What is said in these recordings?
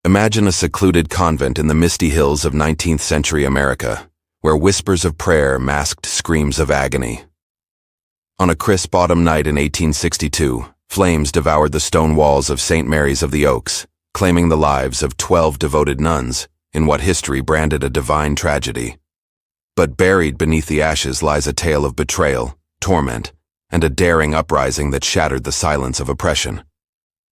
Imagine a secluded convent in the misty hills of 19th century America, where whispers of prayer masked screams of agony. On a crisp autumn night in 1862, flames devoured the stone walls of St. Mary's of the Oaks, claiming the lives of 12 devoted nuns in what history branded a divine tragedy. But buried beneath the ashes lies a tale of betrayal, torment, and a daring uprising that shattered the silence of oppression.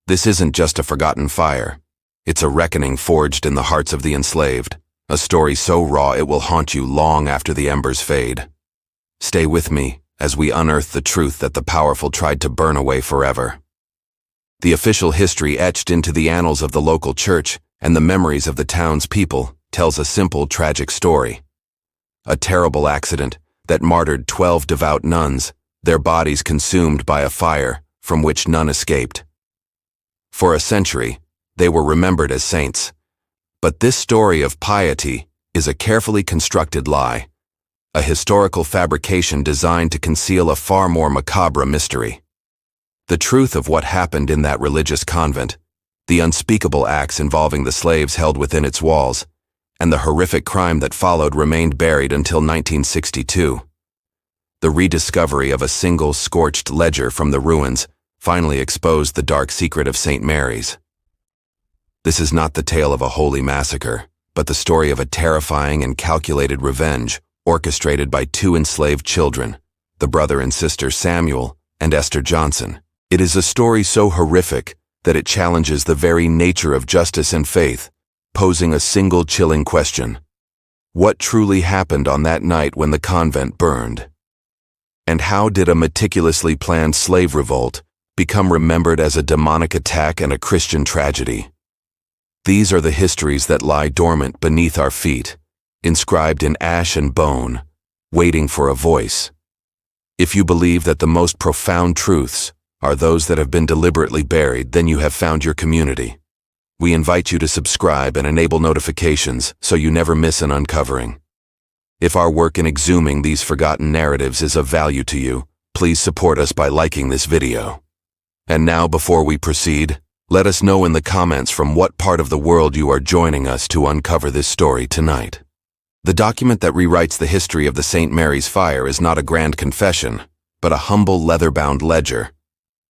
This isn't just a forgotten fire. It's a reckoning forged in the hearts of the enslaved, a story so raw it will haunt you long after the embers fade. Stay with me as we unearth the truth that the powerful tried to burn away forever. The official history etched into the annals of the local church and the memories of the town's people tells a simple, tragic story. A terrible accident that martyred 12 devout nuns, their bodies consumed by a fire from which none escaped. For a century, they were remembered as saints. But this story of piety is a carefully constructed lie, a historical fabrication designed to conceal a far more macabre mystery. The truth of what happened in that religious convent, the unspeakable acts involving the slaves held within its walls, and the horrific crime that followed remained buried until 1962. The rediscovery of a single scorched ledger from the ruins finally exposed the dark secret of St. Mary's. This is not the tale of a holy massacre, but the story of a terrifying and calculated revenge orchestrated by two enslaved children, the brother and sister Samuel and Esther Johnson. It is a story so horrific that it challenges the very nature of justice and faith, posing a single chilling question. What truly happened on that night when the convent burned? And how did a meticulously planned slave revolt become remembered as a demonic attack and a Christian tragedy? These are the histories that lie dormant beneath our feet, inscribed in ash and bone, waiting for a voice. If you believe that the most profound truths are those that have been deliberately buried, then you have found your community. We invite you to subscribe and enable notifications so you never miss an uncovering. If our work in exhuming these forgotten narratives is of value to you, please support us by liking this video. And now, before we proceed, let us know in the comments from what part of the world you are joining us to uncover this story tonight. The document that rewrites the history of the St. Mary's fire is not a grand confession, but a humble leather-bound ledger.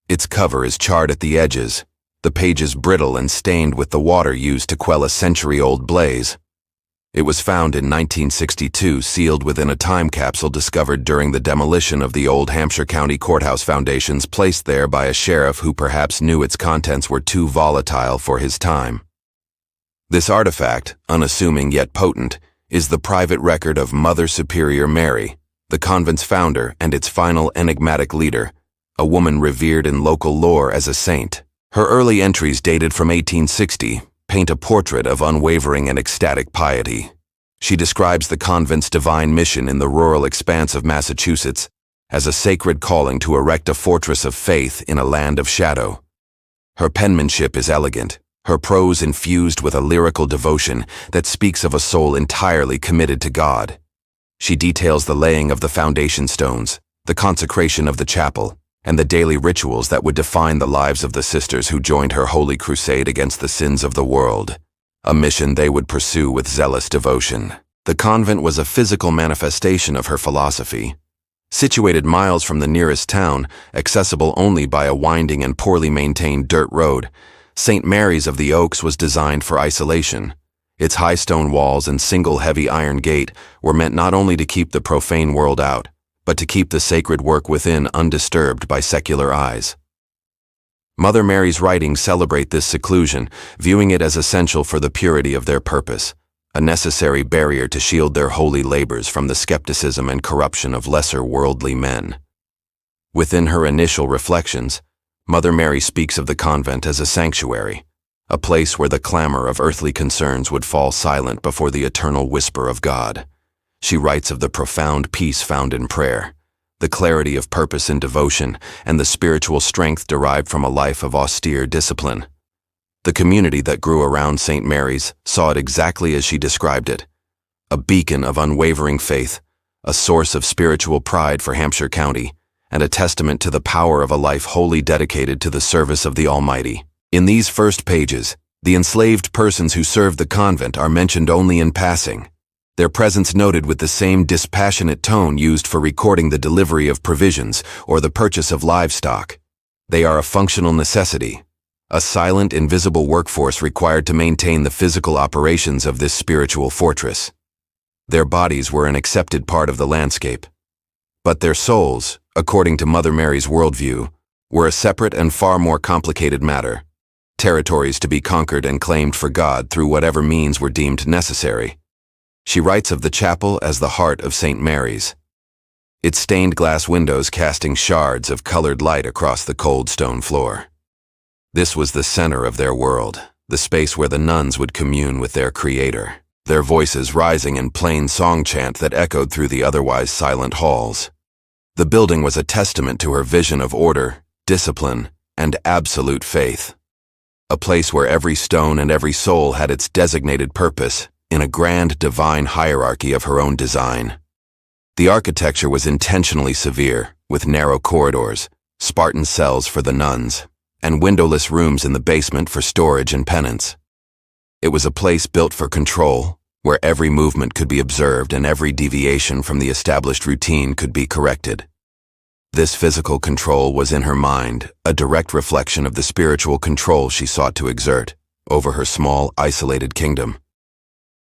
Its cover is charred at the edges, the pages brittle and stained with the water used to quell a century-old blaze. It was found in 1962, sealed within a time capsule discovered during the demolition of the old Hampshire County Courthouse foundations, placed there by a sheriff who perhaps knew its contents were too volatile for his time. This artifact, unassuming yet potent, is the private record of Mother Superior Mary, the convent's founder and its final enigmatic leader, a woman revered in local lore as a saint. Her early entries, dated from 1860, paint a portrait of unwavering and ecstatic piety. She describes the convent's divine mission in the rural expanse of Massachusetts as a sacred calling to erect a fortress of faith in a land of shadow. Her penmanship is elegant, her prose infused with a lyrical devotion that speaks of a soul entirely committed to God. She details the laying of the foundation stones, the consecration of the chapel, and the daily rituals that would define the lives of the sisters who joined her holy crusade against the sins of the world, a mission they would pursue with zealous devotion. The convent was a physical manifestation of her philosophy. Situated miles from the nearest town, accessible only by a winding and poorly maintained dirt road, St. Mary's of the Oaks was designed for isolation. Its high stone walls and single heavy iron gate were meant not only to keep the profane world out, but to keep the sacred work within undisturbed by secular eyes. Mother Mary's writings celebrate this seclusion, viewing it as essential for the purity of their purpose, a necessary barrier to shield their holy labors from the skepticism and corruption of lesser worldly men. Within her initial reflections, Mother Mary speaks of the convent as a sanctuary, a place where the clamor of earthly concerns would fall silent before the eternal whisper of God. She writes of the profound peace found in prayer, the clarity of purpose in devotion, and the spiritual strength derived from a life of austere discipline. The community that grew around St. Mary's saw it exactly as she described it, a beacon of unwavering faith, a source of spiritual pride for Hampshire County, and a testament to the power of a life wholly dedicated to the service of the Almighty. In these first pages, The enslaved persons who served the convent are mentioned only in passing, their presence noted with the same dispassionate tone used for recording the delivery of provisions or the purchase of livestock. They are a functional necessity, a silent, invisible workforce required to maintain the physical operations of this spiritual fortress. Their bodies were an accepted part of the landscape. But their souls, according to Mother Mary's worldview, were a separate and far more complicated matter, territories to be conquered and claimed for God through whatever means were deemed necessary. She writes of the chapel as the heart of St. Mary's, its stained glass windows casting shards of colored light across the cold stone floor. This was the center of their world, the space where the nuns would commune with their Creator, their voices rising in plain song chant that echoed through the otherwise silent halls. The building was a testament to her vision of order, discipline, and absolute faith. A place where every stone and every soul had its designated purpose in a grand divine hierarchy of her own design. The architecture was intentionally severe, with narrow corridors, Spartan cells for the nuns, and windowless rooms in the basement for storage and penance. It was a place built for control, where every movement could be observed and every deviation from the established routine could be corrected. This physical control was in her mind a direct reflection of the spiritual control she sought to exert over her small, isolated kingdom.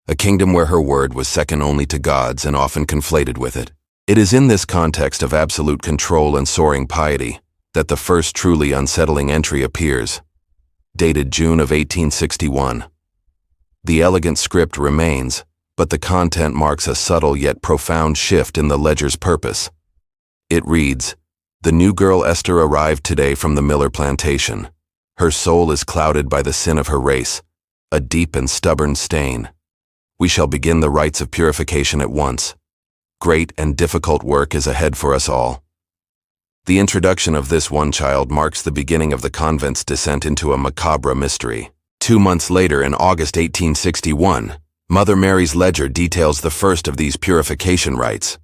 A kingdom where her word was second only to God's and often conflated with it. It is in this context of absolute control and soaring piety that the first truly unsettling entry appears, dated June of 1861. The elegant script remains, but the content marks a subtle yet profound shift in the ledger's purpose. It reads, "The new girl Esther arrived today from the Miller plantation. Her soul is clouded by the sin of her race, a deep and stubborn stain. We shall begin the rites of purification at once. Great and difficult work is ahead for us all." The introduction of this one child marks the beginning of the convent's descent into a macabre mystery. 2 months later, in August 1861, Mother Mary's ledger details the first of these purification rites.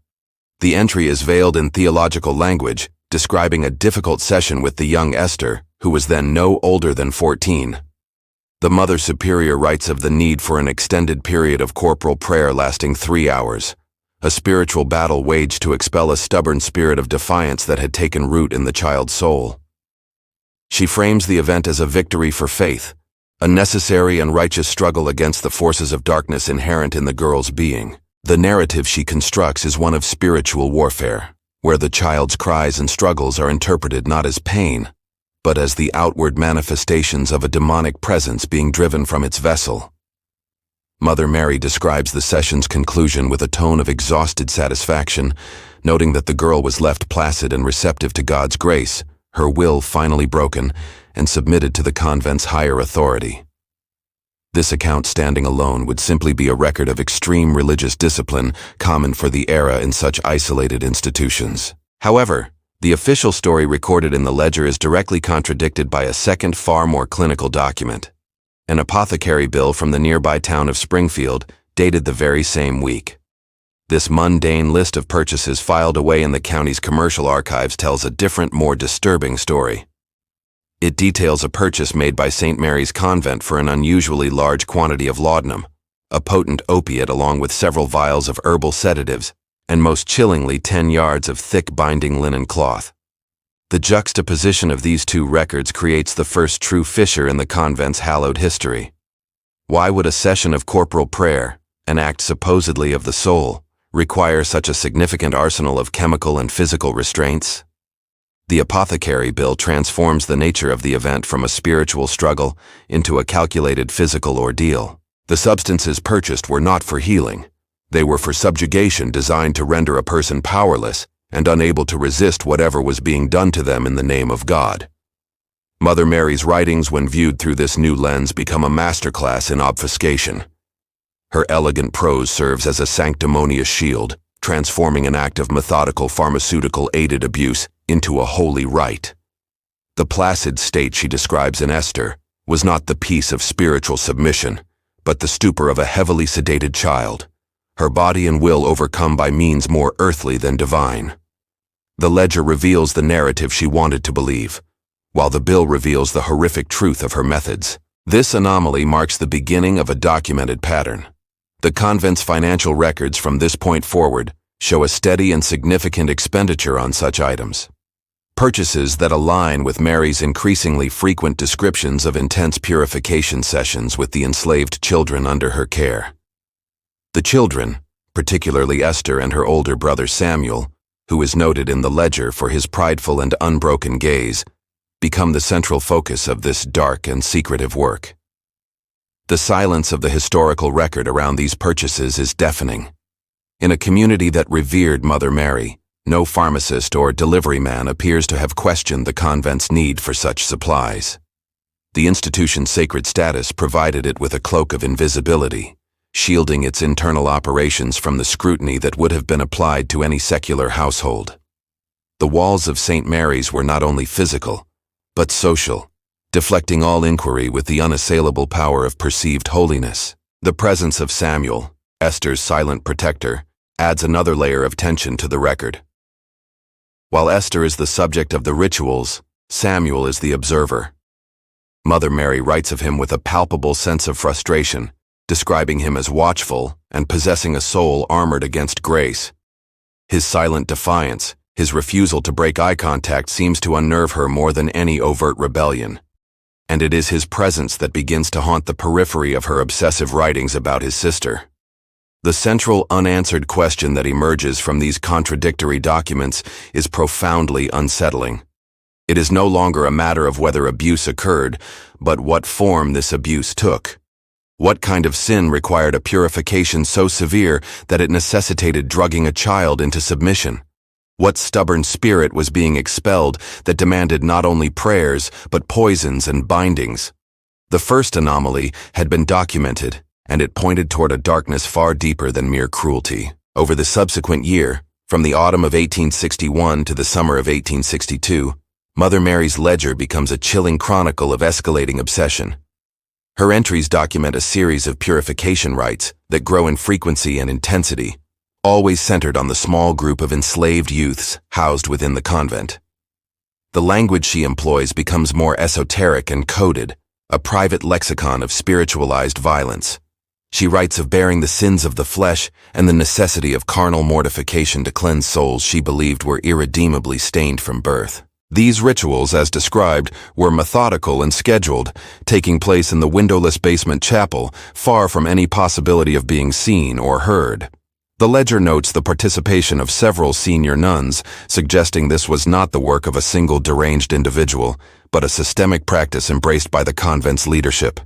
The entry is veiled in theological language, describing a difficult session with the young Esther, who was then no older than 14. The Mother Superior writes of the need for an extended period of corporal prayer lasting 3 hours, a spiritual battle waged to expel a stubborn spirit of defiance that had taken root in the child's soul. She frames the event as a victory for faith, a necessary and righteous struggle against the forces of darkness inherent in the girl's being. The narrative she constructs is one of spiritual warfare, where the child's cries and struggles are interpreted not as pain, but as the outward manifestations of a demonic presence being driven from its vessel. Mother Mary describes the session's conclusion with a tone of exhausted satisfaction, noting that the girl was left placid and receptive to God's grace, her will finally broken and submitted to the convent's higher authority. This account standing alone would simply be a record of extreme religious discipline common for the era in such isolated institutions. However, the official story recorded in the ledger is directly contradicted by a second, far more clinical document. An apothecary bill from the nearby town of Springfield, dated the very same week. This mundane list of purchases filed away in the county's commercial archives tells a different, more disturbing story. It details a purchase made by St. Mary's Convent for an unusually large quantity of laudanum, a potent opiate along with several vials of herbal sedatives, and most chillingly 10 yards of thick binding linen cloth. The juxtaposition of these two records creates the first true fissure in the convent's hallowed history. Why would a session of corporal prayer, an act supposedly of the soul, require such a significant arsenal of chemical and physical restraints? The apothecary bill transforms the nature of the event from a spiritual struggle into a calculated physical ordeal. The substances purchased were not for healing. They were for subjugation designed to render a person powerless and unable to resist whatever was being done to them in the name of God. Mother Mary's writings, when viewed through this new lens, become a masterclass in obfuscation. Her elegant prose serves as a sanctimonious shield, transforming an act of methodical pharmaceutical-aided abuse into a holy rite. The placid state she describes in Esther was not the peace of spiritual submission, but the stupor of a heavily sedated child, her body and will overcome by means more earthly than divine. The ledger reveals the narrative she wanted to believe, while the bill reveals the horrific truth of her methods. This anomaly marks the beginning of a documented pattern. The convent's financial records from this point forward show a steady and significant expenditure on such items. Purchases that align with Mary's increasingly frequent descriptions of intense purification sessions with the enslaved children under her care. The children, particularly Esther and her older brother Samuel, who is noted in the ledger for his prideful and unbroken gaze, become the central focus of this dark and secretive work. The silence of the historical record around these purchases is deafening. In a community that revered Mother Mary, no pharmacist or delivery man appears to have questioned the convent's need for such supplies. The institution's sacred status provided it with a cloak of invisibility, shielding its internal operations from the scrutiny that would have been applied to any secular household. The walls of St. Mary's were not only physical, but social, deflecting all inquiry with the unassailable power of perceived holiness. The presence of Samuel, Esther's silent protector, adds another layer of tension to the record. While Esther is the subject of the rituals, Samuel is the observer. Mother Mary writes of him with a palpable sense of frustration, describing him as watchful and possessing a soul armored against grace. His silent defiance, his refusal to break eye contact seems to unnerve her more than any overt rebellion. And it is his presence that begins to haunt the periphery of her obsessive writings about his sister. The central unanswered question that emerges from these contradictory documents is profoundly unsettling. It is no longer a matter of whether abuse occurred, but what form this abuse took. What kind of sin required a purification so severe that it necessitated drugging a child into submission? What stubborn spirit was being expelled that demanded not only prayers, but poisons and bindings? The first anomaly had been documented, and it pointed toward a darkness far deeper than mere cruelty. Over the subsequent year, from the autumn of 1861 to the summer of 1862, Mother Mary's ledger becomes a chilling chronicle of escalating obsession. Her entries document a series of purification rites that grow in frequency and intensity, always centered on the small group of enslaved youths housed within the convent. The language she employs becomes more esoteric and coded, a private lexicon of spiritualized violence. She writes of bearing the sins of the flesh and the necessity of carnal mortification to cleanse souls she believed were irredeemably stained from birth. These rituals, as described, were methodical and scheduled, taking place in the windowless basement chapel, far from any possibility of being seen or heard. The ledger notes the participation of several senior nuns, suggesting this was not the work of a single deranged individual, but a systemic practice embraced by the convent's leadership.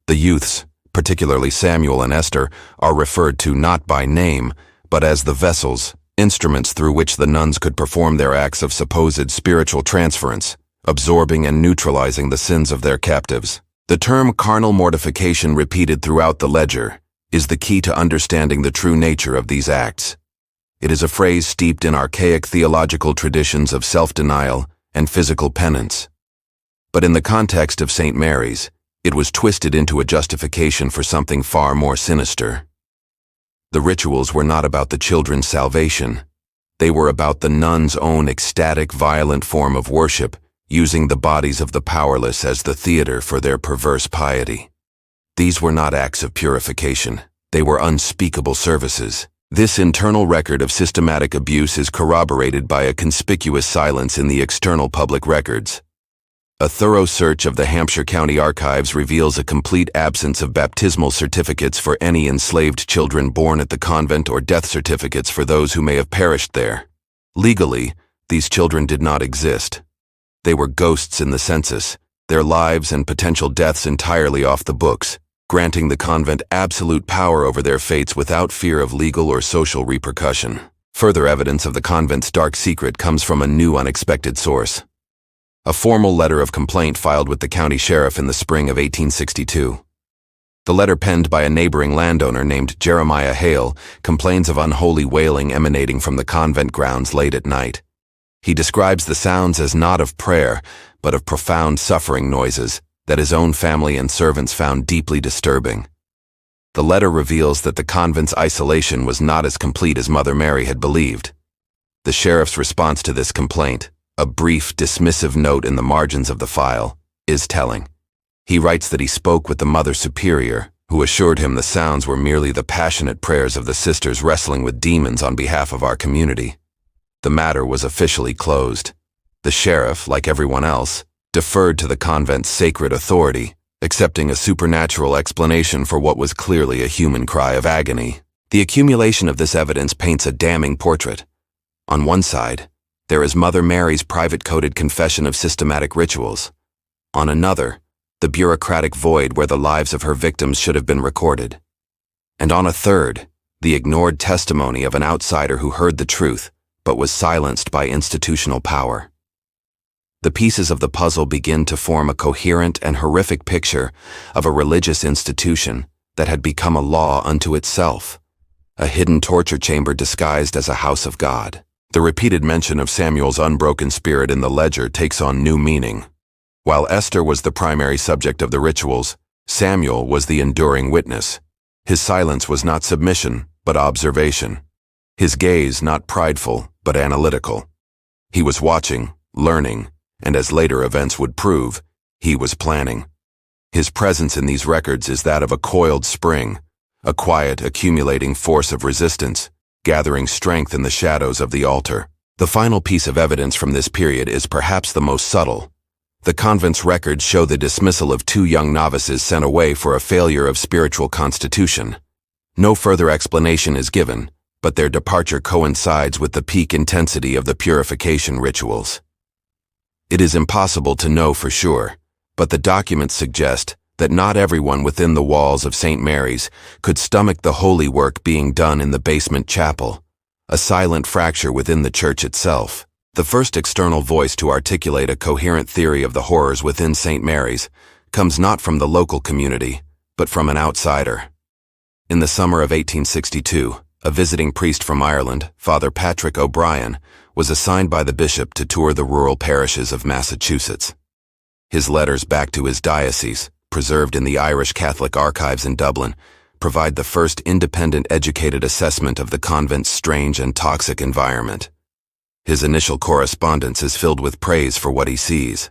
The youths, particularly Samuel and Esther, are referred to not by name, but as the vessels, instruments through which the nuns could perform their acts of supposed spiritual transference, absorbing and neutralizing the sins of their captives. The term carnal mortification, repeated throughout the ledger, is the key to understanding the true nature of these acts. It is a phrase steeped in archaic theological traditions of self-denial and physical penance. But in the context of St. Mary's, it was twisted into a justification for something far more sinister. The rituals were not about the children's salvation. They were about the nuns' own ecstatic, violent form of worship, using the bodies of the powerless as the theater for their perverse piety. These were not acts of purification. They were unspeakable services. This internal record of systematic abuse is corroborated by a conspicuous silence in the external public records. A thorough search of the Hampshire County Archives reveals a complete absence of baptismal certificates for any enslaved children born at the convent or death certificates for those who may have perished there. Legally, these children did not exist. They were ghosts in the census, their lives and potential deaths entirely off the books, granting the convent absolute power over their fates without fear of legal or social repercussion. Further evidence of the convent's dark secret comes from a new unexpected source. A formal letter of complaint filed with the county sheriff in the spring of 1862. The letter, penned by a neighboring landowner named Jeremiah Hale, complains of unholy wailing emanating from the convent grounds late at night. He describes the sounds as not of prayer, but of profound suffering noises that his own family and servants found deeply disturbing. The letter reveals that the convent's isolation was not as complete as Mother Mary had believed. The sheriff's response to this complaint, a brief, dismissive note in the margins of the file, is telling. He writes that he spoke with the Mother Superior, who assured him the sounds were merely the passionate prayers of the sisters wrestling with demons on behalf of our community. The matter was officially closed. The sheriff, like everyone else, deferred to the convent's sacred authority, accepting a supernatural explanation for what was clearly a human cry of agony. The accumulation of this evidence paints a damning portrait. On one side, there is Mother Mary's private coded confession of systematic rituals. On another, the bureaucratic void where the lives of her victims should have been recorded. And on a third, the ignored testimony of an outsider who heard the truth, but was silenced by institutional power. The pieces of the puzzle begin to form a coherent and horrific picture of a religious institution that had become a law unto itself, a hidden torture chamber disguised as a house of God. The repeated mention of Samuel's unbroken spirit in the ledger takes on new meaning. While Esther was the primary subject of the rituals, Samuel was the enduring witness. His silence was not submission, but observation. His gaze not prideful, but analytical. He was watching, learning, and as later events would prove, he was planning. His presence in these records is that of a coiled spring, a quiet, accumulating force of resistance, gathering strength in the shadows of the altar. The final piece of evidence from this period is perhaps the most subtle. The convent's records show the dismissal of 2 young novices sent away for a failure of spiritual constitution. No further explanation is given, but their departure coincides with the peak intensity of the purification rituals. It is impossible to know for sure, but the documents suggest that not everyone within the walls of St. Mary's could stomach the holy work being done in the basement chapel, a silent fracture within the church itself. The first external voice to articulate a coherent theory of the horrors within St. Mary's comes not from the local community, but from an outsider. In the summer of 1862, a visiting priest from Ireland, Father Patrick O'Brien, was assigned by the bishop to tour the rural parishes of Massachusetts. His letters back to his diocese, preserved in the Irish Catholic Archives in Dublin, provide the first independent educated assessment of the convent's strange and toxic environment. His initial correspondence is filled with praise for what he sees.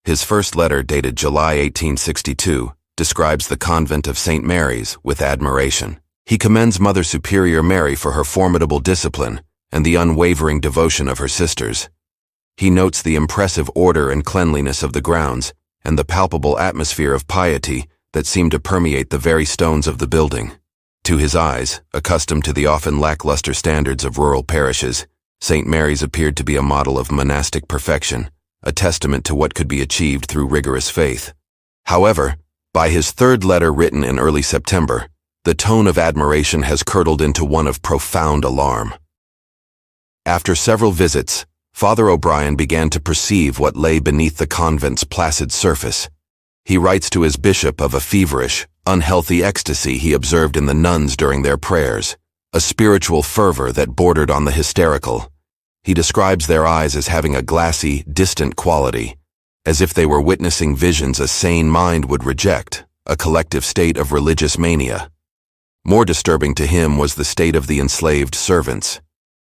His first letter, dated July 1862, describes the convent of St. Mary's with admiration. He commends Mother Superior Mary for her formidable discipline and the unwavering devotion of her sisters. He notes the impressive order and cleanliness of the grounds and the palpable atmosphere of piety that seemed to permeate the very stones of the building. To his eyes, accustomed to the often lackluster standards of rural parishes, St. Mary's appeared to be a model of monastic perfection, a testament to what could be achieved through rigorous faith. However, by his third letter written in early September, the tone of admiration has curdled into one of profound alarm. After several visits, Father O'Brien began to perceive what lay beneath the convent's placid surface. He writes to his bishop of a feverish, unhealthy ecstasy he observed in the nuns during their prayers, a spiritual fervor that bordered on the hysterical. He describes their eyes as having a glassy, distant quality, as if they were witnessing visions a sane mind would reject, a collective state of religious mania. More disturbing to him was the state of the enslaved servants.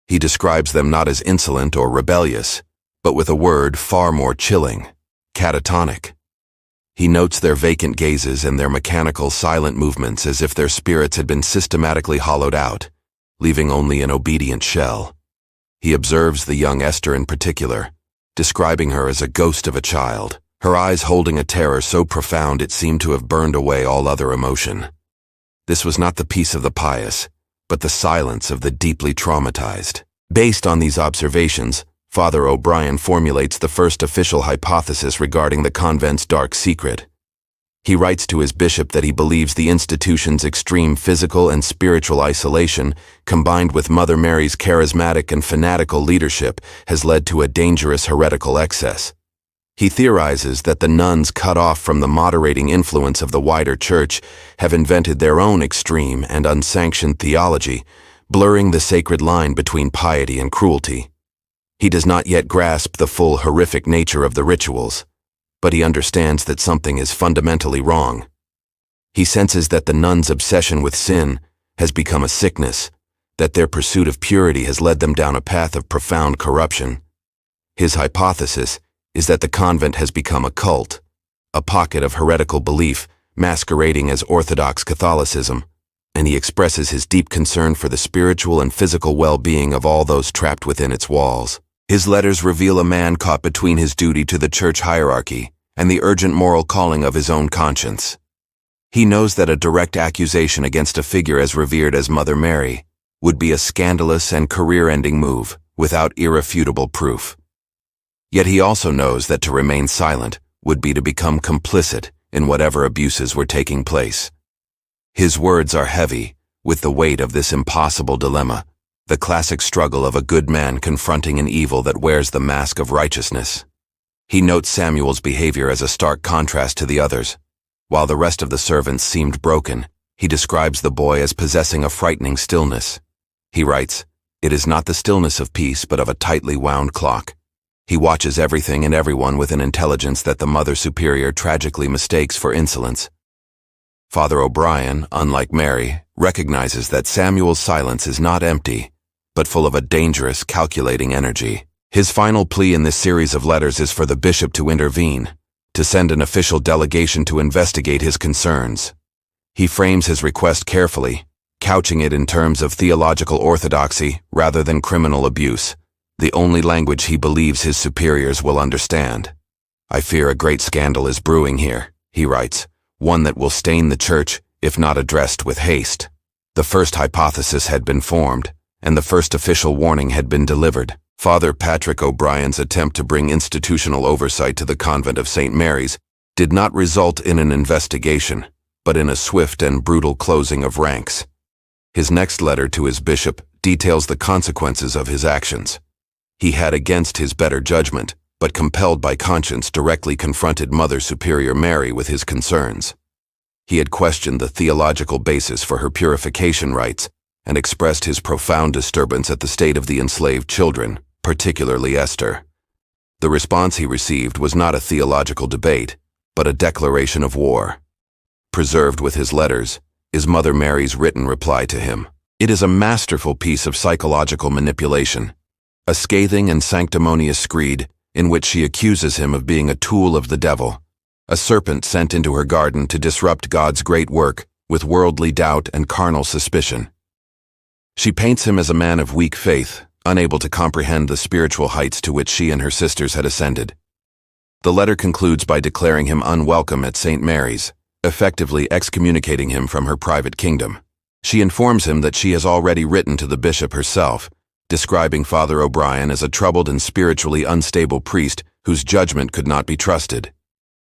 He describes them not as insolent or rebellious, but with a word far more chilling: catatonic. He notes their vacant gazes and their mechanical, silent movements as if their spirits had been systematically hollowed out, leaving only an obedient shell. He observes the young Esther in particular, describing her as a ghost of a child, her eyes holding a terror so profound it seemed to have burned away all other emotion. This was not the peace of the pious, but the silence of the deeply traumatized. Based on these observations, Father O'Brien formulates the first official hypothesis regarding the convent's dark secret. He writes to his bishop that he believes the institution's extreme physical and spiritual isolation, combined with Mother Mary's charismatic and fanatical leadership, has led to a dangerous heretical excess. He theorizes that the nuns, cut off from the moderating influence of the wider church, have invented their own extreme and unsanctioned theology, blurring the sacred line between piety and cruelty. He does not yet grasp the full horrific nature of the rituals, but he understands that something is fundamentally wrong. He senses that the nuns' obsession with sin has become a sickness, that their pursuit of purity has led them down a path of profound corruption. His hypothesis is that the convent has become a cult, a pocket of heretical belief masquerading as Orthodox Catholicism, and he expresses his deep concern for the spiritual and physical well-being of all those trapped within its walls. His letters reveal a man caught between his duty to the church hierarchy and the urgent moral calling of his own conscience. He knows that a direct accusation against a figure as revered as Mother Mary would be a scandalous and career-ending move without irrefutable proof. Yet he also knows that to remain silent would be to become complicit in whatever abuses were taking place. His words are heavy with the weight of this impossible dilemma, the classic struggle of a good man confronting an evil that wears the mask of righteousness. He notes Samuel's behavior as a stark contrast to the others. While the rest of the servants seemed broken, he describes the boy as possessing a frightening stillness. He writes, "It is not the stillness of peace, but of a tightly wound clock." He watches everything and everyone with an intelligence that the Mother Superior tragically mistakes for insolence. Father O'Brien, unlike Mary, recognizes that Samuel's silence is not empty, but full of a dangerous, calculating energy. His final plea in this series of letters is for the bishop to intervene, to send an official delegation to investigate his concerns. He frames his request carefully, couching it in terms of theological orthodoxy rather than criminal abuse, the only language he believes his superiors will understand. "I fear a great scandal is brewing here," he writes, "one that will stain the church if not addressed with haste." The first hypothesis had been formed, and the first official warning had been delivered. Father Patrick O'Brien's attempt to bring institutional oversight to the Convent of St. Mary's did not result in an investigation, but in a swift and brutal closing of ranks. His next letter to his bishop details the consequences of his actions. He had, against his better judgment, but compelled by conscience, directly confronted Mother Superior Mary with his concerns. He had questioned the theological basis for her purification rites and expressed his profound disturbance at the state of the enslaved children, particularly Esther. The response he received was not a theological debate, but a declaration of war. Preserved with his letters is Mother Mary's written reply to him. It is a masterful piece of psychological manipulation, a scathing and sanctimonious screed in which she accuses him of being a tool of the devil, a serpent sent into her garden to disrupt God's great work with worldly doubt and carnal suspicion. She paints him as a man of weak faith, unable to comprehend the spiritual heights to which she and her sisters had ascended. The letter concludes by declaring him unwelcome at St. Mary's, effectively excommunicating him from her private kingdom. She informs him that she has already written to the bishop herself, describing Father O'Brien as a troubled and spiritually unstable priest whose judgment could not be trusted.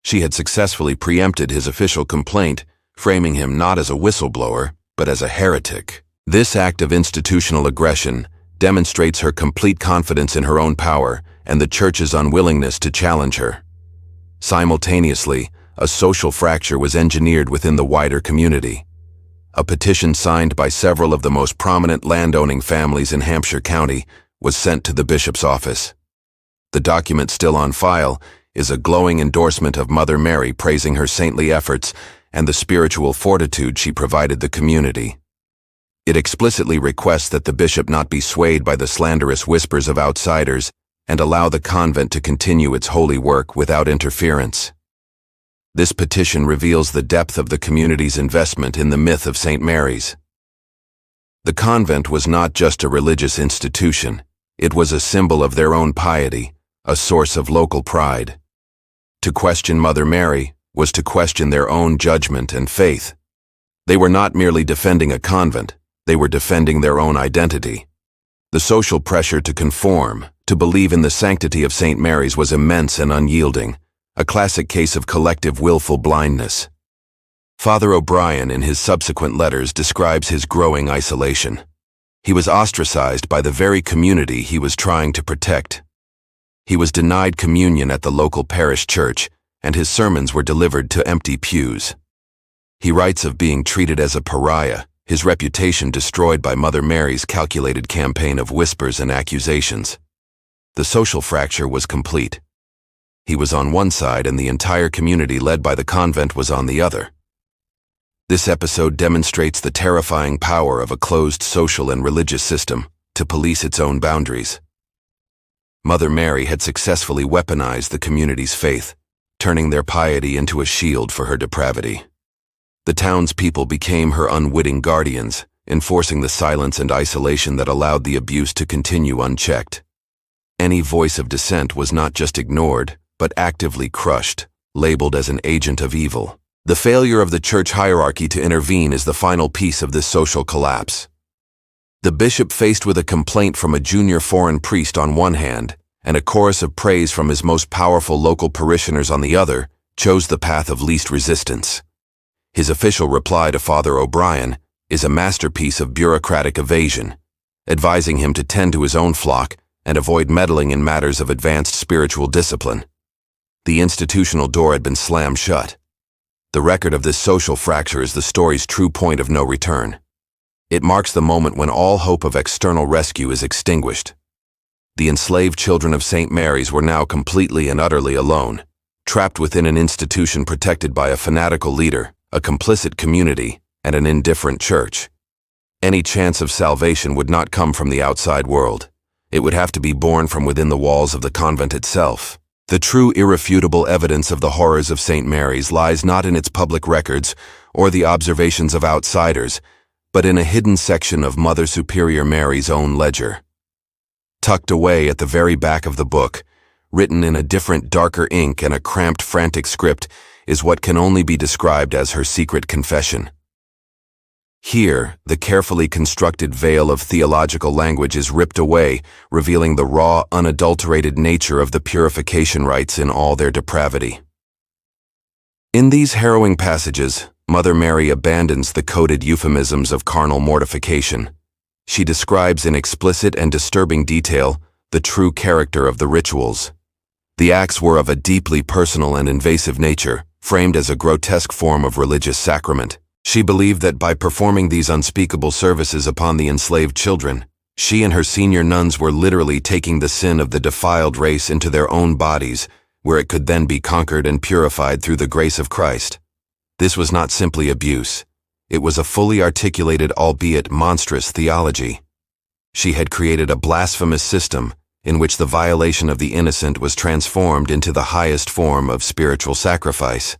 She had successfully preempted his official complaint, framing him not as a whistleblower, but as a heretic. This act of institutional aggression demonstrates her complete confidence in her own power and the Church's unwillingness to challenge her. Simultaneously, a social fracture was engineered within the wider community. A petition signed by several of the most prominent landowning families in Hampshire County was sent to the bishop's office. The document still on file is a glowing endorsement of Mother Mary, praising her saintly efforts and the spiritual fortitude she provided the community. It explicitly requests that the bishop not be swayed by the slanderous whispers of outsiders and allow the convent to continue its holy work without interference. This petition reveals the depth of the community's investment in the myth of St. Mary's. The convent was not just a religious institution, it was a symbol of their own piety, a source of local pride. To question Mother Mary was to question their own judgment and faith. They were not merely defending a convent, they were defending their own identity. The social pressure to conform, to believe in the sanctity of St. Mary's was immense and unyielding, a classic case of collective willful blindness. Father O'Brien, in his subsequent letters, describes his growing isolation. He was ostracized by the very community he was trying to protect. He was denied communion at the local parish church, and his sermons were delivered to empty pews. He writes of being treated as a pariah, his reputation destroyed by Mother Mary's calculated campaign of whispers and accusations. The social fracture was complete. He was on one side and the entire community led by the convent was on the other. This episode demonstrates the terrifying power of a closed social and religious system to police its own boundaries. Mother Mary had successfully weaponized the community's faith, turning their piety into a shield for her depravity. The townspeople became her unwitting guardians, enforcing the silence and isolation that allowed the abuse to continue unchecked. Any voice of dissent was not just ignored, but actively crushed, labeled as an agent of evil. The failure of the church hierarchy to intervene is the final piece of this social collapse. The bishop, faced with a complaint from a junior foreign priest on one hand, and a chorus of praise from his most powerful local parishioners on the other, chose the path of least resistance. His official reply to Father O'Brien is a masterpiece of bureaucratic evasion, advising him to tend to his own flock and avoid meddling in matters of advanced spiritual discipline. The institutional door had been slammed shut. The record of this social fracture is the story's true point of no return. It marks the moment when all hope of external rescue is extinguished. The enslaved children of St. Mary's were now completely and utterly alone, trapped within an institution protected by a fanatical leader, a complicit community, and an indifferent church. Any chance of salvation would not come from the outside world. It would have to be born from within the walls of the convent itself. The true irrefutable evidence of the horrors of St. Mary's lies not in its public records or the observations of outsiders, but in a hidden section of Mother Superior Mary's own ledger. Tucked away at the very back of the book, written in a different, darker ink and a cramped, frantic script, is what can only be described as her secret confession. Here, the carefully constructed veil of theological language is ripped away, revealing the raw, unadulterated nature of the purification rites in all their depravity. In these harrowing passages, Mother Mary abandons the coded euphemisms of carnal mortification. She describes in explicit and disturbing detail the true character of the rituals. The acts were of a deeply personal and invasive nature, framed as a grotesque form of religious sacrament. She believed that by performing these unspeakable services upon the enslaved children, she and her senior nuns were literally taking the sin of the defiled race into their own bodies, where it could then be conquered and purified through the grace of Christ. This was not simply abuse. It was a fully articulated, albeit monstrous, theology. She had created a blasphemous system in which the violation of the innocent was transformed into the highest form of spiritual sacrifice.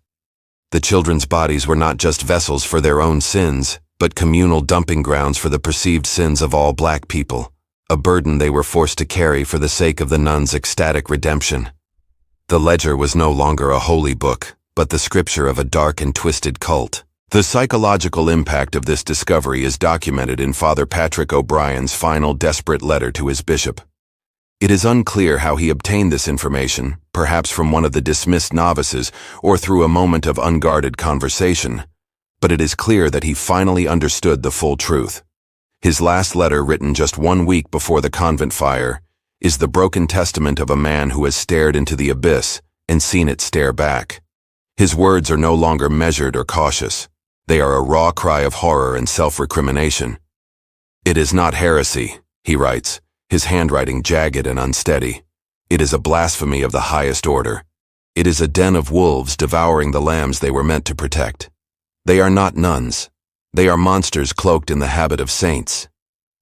The children's bodies were not just vessels for their own sins, but communal dumping grounds for the perceived sins of all black people, a burden they were forced to carry for the sake of the nuns' ecstatic redemption. The ledger was no longer a holy book, but the scripture of a dark and twisted cult. The psychological impact of this discovery is documented in Father Patrick O'Brien's final desperate letter to his bishop. It is unclear how he obtained this information, perhaps from one of the dismissed novices or through a moment of unguarded conversation, but it is clear that he finally understood the full truth. His last letter, written just 1 week before the convent fire, is the broken testament of a man who has stared into the abyss and seen it stare back. His words are no longer measured or cautious. They are a raw cry of horror and self-recrimination. "It is not heresy," he writes, his handwriting jagged and unsteady. "It is a blasphemy of the highest order. It is a den of wolves devouring the lambs they were meant to protect. They are not nuns. They are monsters cloaked in the habit of saints."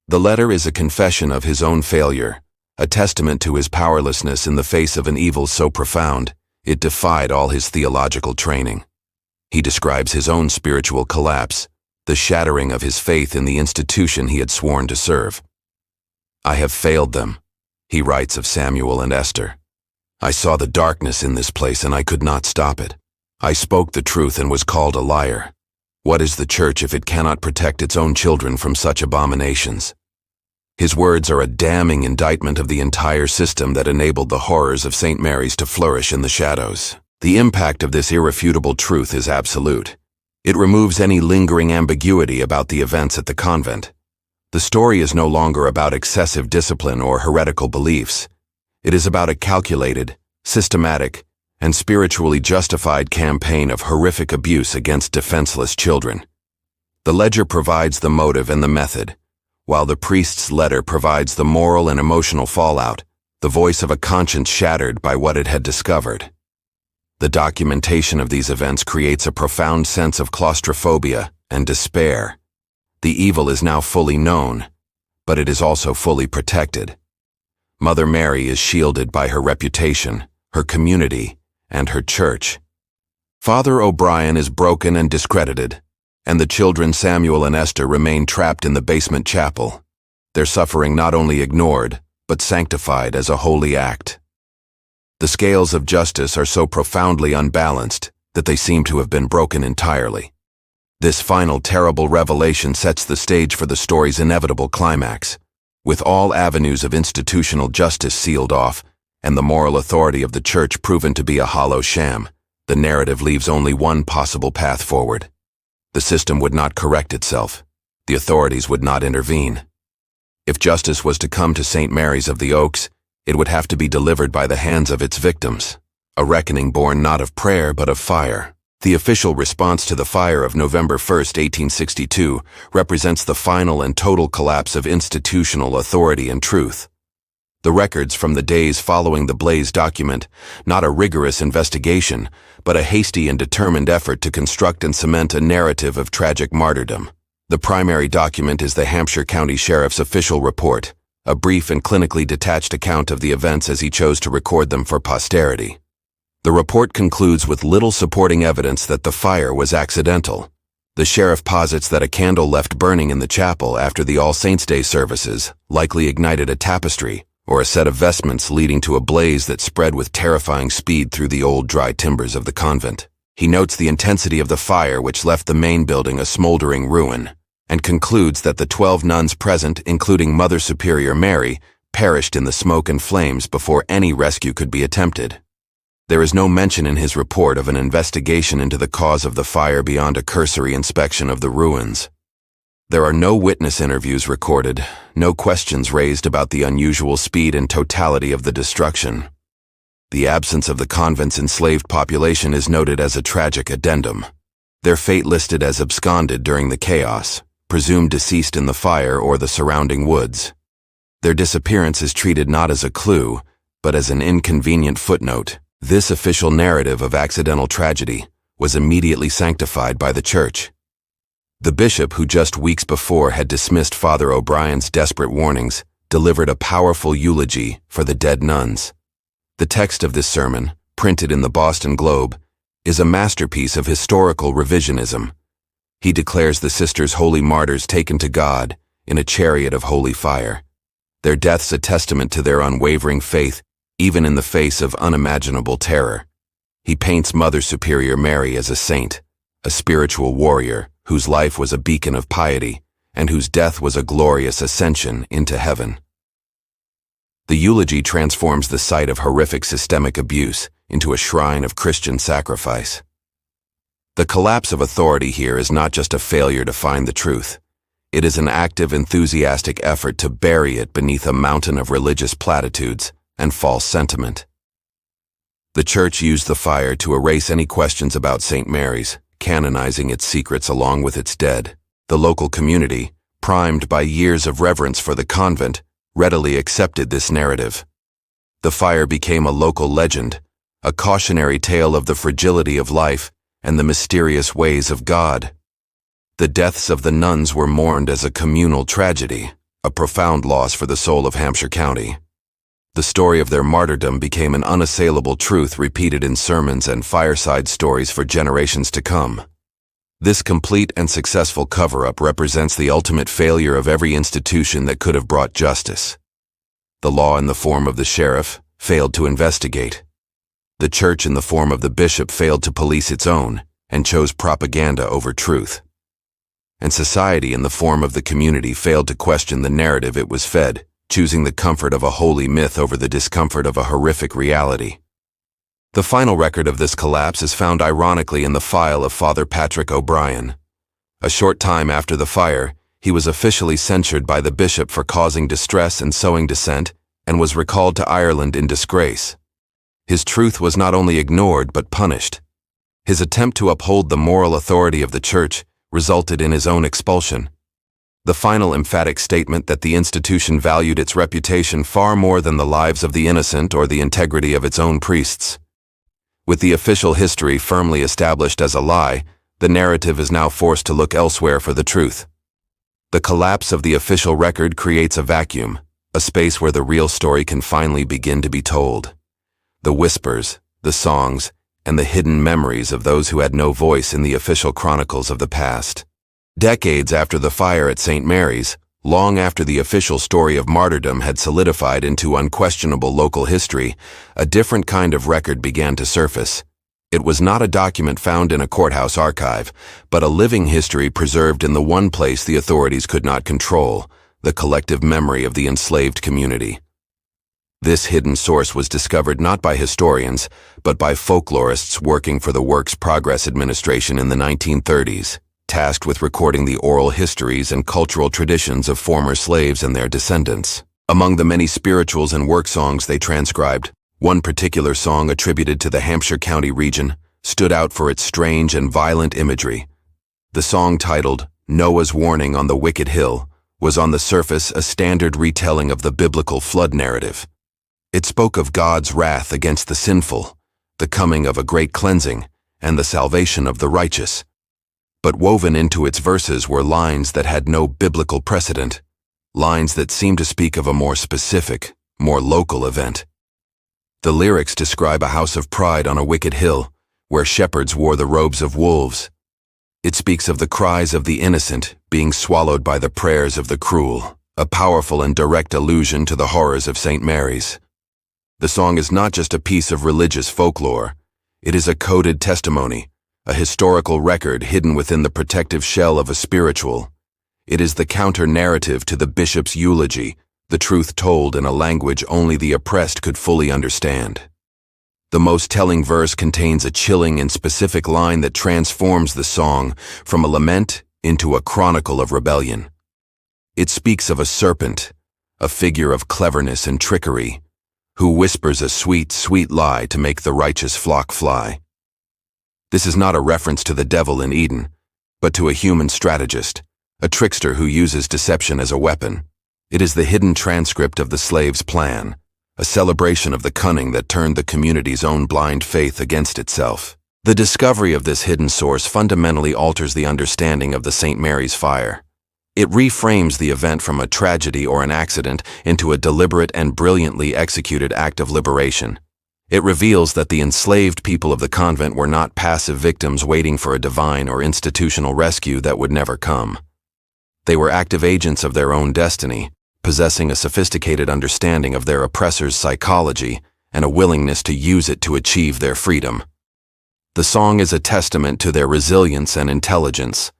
The letter is a confession of his own failure, a testament to his powerlessness in the face of an evil so profound, it defied all his theological training. He describes his own spiritual collapse, the shattering of his faith in the institution he had sworn to serve. "I have failed them," he writes of Samuel and Esther. "I saw the darkness in this place and I could not stop it. I spoke the truth and was called a liar. What is the church if it cannot protect its own children from such abominations?" His words are a damning indictment of the entire system that enabled the horrors of St. Mary's to flourish in the shadows. The impact of this irrefutable truth is absolute. It removes any lingering ambiguity about the events at the convent. The story is no longer about excessive discipline or heretical beliefs. It is about a calculated, systematic, and spiritually justified campaign of horrific abuse against defenseless children. The ledger provides the motive and the method, while the priest's letter provides the moral and emotional fallout, the voice of a conscience shattered by what it had discovered. The documentation of these events creates a profound sense of claustrophobia and despair. The evil is now fully known, but it is also fully protected. Mother Mary is shielded by her reputation, her community, and her church. Father O'Brien is broken and discredited, and the children Samuel and Esther remain trapped in the basement chapel, their suffering not only ignored, but sanctified as a holy act. The scales of justice are so profoundly unbalanced that they seem to have been broken entirely. This final terrible revelation sets the stage for the story's inevitable climax. With all avenues of institutional justice sealed off, and the moral authority of the church proven to be a hollow sham, the narrative leaves only one possible path forward. The system would not correct itself. The authorities would not intervene. If justice was to come to St. Mary's of the Oaks, it would have to be delivered by the hands of its victims, a reckoning born not of prayer but of fire. The official response to the fire of November 1, 1862, represents the final and total collapse of institutional authority and truth. The records from the days following the blaze document not a rigorous investigation, but a hasty and determined effort to construct and cement a narrative of tragic martyrdom. The primary document is the Hampshire County Sheriff's official report, a brief and clinically detached account of the events as he chose to record them for posterity. The report concludes with little supporting evidence that the fire was accidental. The sheriff posits that a candle left burning in the chapel after the All Saints' Day services likely ignited a tapestry or a set of vestments, leading to a blaze that spread with terrifying speed through the old dry timbers of the convent. He notes the intensity of the fire, which left the main building a smoldering ruin, and concludes that the 12 nuns present, including Mother Superior Mary, perished in the smoke and flames before any rescue could be attempted. There is no mention in his report of an investigation into the cause of the fire beyond a cursory inspection of the ruins. There are no witness interviews recorded, no questions raised about the unusual speed and totality of the destruction. The absence of the convent's enslaved population is noted as a tragic addendum. Their fate listed as absconded during the chaos, presumed deceased in the fire or the surrounding woods. Their disappearance is treated not as a clue, but as an inconvenient footnote. This official narrative of accidental tragedy was immediately sanctified by the church. The bishop, who just weeks before had dismissed Father O'Brien's desperate warnings, delivered a powerful eulogy for the dead nuns. The text of this sermon, printed in the Boston Globe, is a masterpiece of historical revisionism. He declares the sisters holy martyrs taken to God in a chariot of holy fire. Their deaths a testament to their unwavering faith, even in the face of unimaginable terror. He paints Mother Superior Mary as a saint, a spiritual warrior whose life was a beacon of piety and whose death was a glorious ascension into heaven. The eulogy transforms the site of horrific systemic abuse into a shrine of Christian sacrifice. The collapse of authority here is not just a failure to find the truth. It is an active, enthusiastic effort to bury it beneath a mountain of religious platitudes and false sentiment. The church used the fire to erase any questions about St. Mary's, canonizing its secrets along with its dead. The local community, primed by years of reverence for the convent, readily accepted this narrative. The fire became a local legend, a cautionary tale of the fragility of life and the mysterious ways of God. The deaths of the nuns were mourned as a communal tragedy, a profound loss for the soul of Hampshire County. The story of their martyrdom became an unassailable truth repeated in sermons and fireside stories for generations to come. This complete and successful cover-up represents the ultimate failure of every institution that could have brought justice. The law in the form of the sheriff failed to investigate. The church in the form of the bishop failed to police its own and chose propaganda over truth. And society in the form of the community failed to question the narrative it was fed, choosing the comfort of a holy myth over the discomfort of a horrific reality. The final record of this collapse is found ironically in the file of Father Patrick O'Brien. A short time after the fire, he was officially censured by the bishop for causing distress and sowing dissent, and was recalled to Ireland in disgrace. His truth was not only ignored but punished. His attempt to uphold the moral authority of the church resulted in his own expulsion. The final emphatic statement that the institution valued its reputation far more than the lives of the innocent or the integrity of its own priests. With the official history firmly established as a lie, the narrative is now forced to look elsewhere for the truth. The collapse of the official record creates a vacuum, a space where the real story can finally begin to be told. The whispers, the songs, and the hidden memories of those who had no voice in the official chronicles of the past. Decades after the fire at St. Mary's, long after the official story of martyrdom had solidified into unquestionable local history, a different kind of record began to surface. It was not a document found in a courthouse archive, but a living history preserved in the one place the authorities could not control, the collective memory of the enslaved community. This hidden source was discovered not by historians, but by folklorists working for the Works Progress Administration in the 1930s, tasked with recording the oral histories and cultural traditions of former slaves and their descendants. Among the many spirituals and work songs they transcribed, one particular song attributed to the Hampshire County region stood out for its strange and violent imagery. The song, titled Noah's Warning on the Wicked Hill, was on the surface a standard retelling of the biblical flood narrative. It spoke of God's wrath against the sinful, the coming of a great cleansing, and the salvation of the righteous. But woven into its verses were lines that had no biblical precedent, lines that seemed to speak of a more specific, more local event. The lyrics describe a house of pride on a wicked hill, where shepherds wore the robes of wolves. It speaks of the cries of the innocent being swallowed by the prayers of the cruel, a powerful and direct allusion to the horrors of St. Mary's. The song is not just a piece of religious folklore. It is a coded testimony, a historical record hidden within the protective shell of a spiritual. It is the counter-narrative to the bishop's eulogy, the truth told in a language only the oppressed could fully understand. The most telling verse contains a chilling and specific line that transforms the song from a lament into a chronicle of rebellion. It speaks of a serpent, a figure of cleverness and trickery, who whispers a sweet, sweet lie to make the righteous flock fly. This is not a reference to the devil in Eden, but to a human strategist, a trickster who uses deception as a weapon. It is the hidden transcript of the slave's plan, a celebration of the cunning that turned the community's own blind faith against itself. The discovery of this hidden source fundamentally alters the understanding of the St. Mary's fire. It reframes the event from a tragedy or an accident into a deliberate and brilliantly executed act of liberation. It reveals that the enslaved people of the convent were not passive victims waiting for a divine or institutional rescue that would never come. They were active agents of their own destiny, possessing a sophisticated understanding of their oppressor's psychology and a willingness to use it to achieve their freedom. The song is a testament to their resilience and intelligence.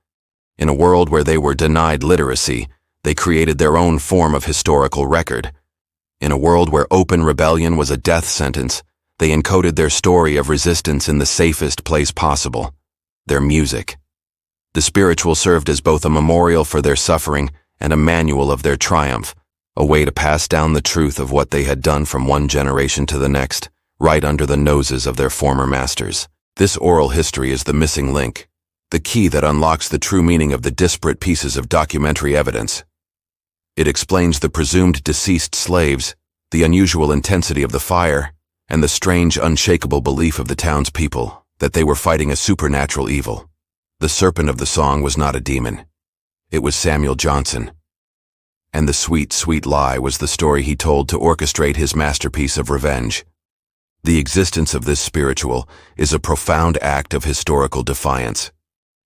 In a world where they were denied literacy, they created their own form of historical record. In a world where open rebellion was a death sentence, they encoded their story of resistance in the safest place possible, their music. The spiritual served as both a memorial for their suffering and a manual of their triumph, a way to pass down the truth of what they had done from one generation to the next, right under the noses of their former masters. This oral history is the missing link, the key that unlocks the true meaning of the disparate pieces of documentary evidence. It explains the presumed deceased slaves, the unusual intensity of the fire, and the strange, unshakable belief of the townspeople that they were fighting a supernatural evil. The serpent of the song was not a demon. It was Samuel Johnson. And the sweet, sweet lie was the story he told to orchestrate his masterpiece of revenge. The existence of this spiritual is a profound act of historical defiance.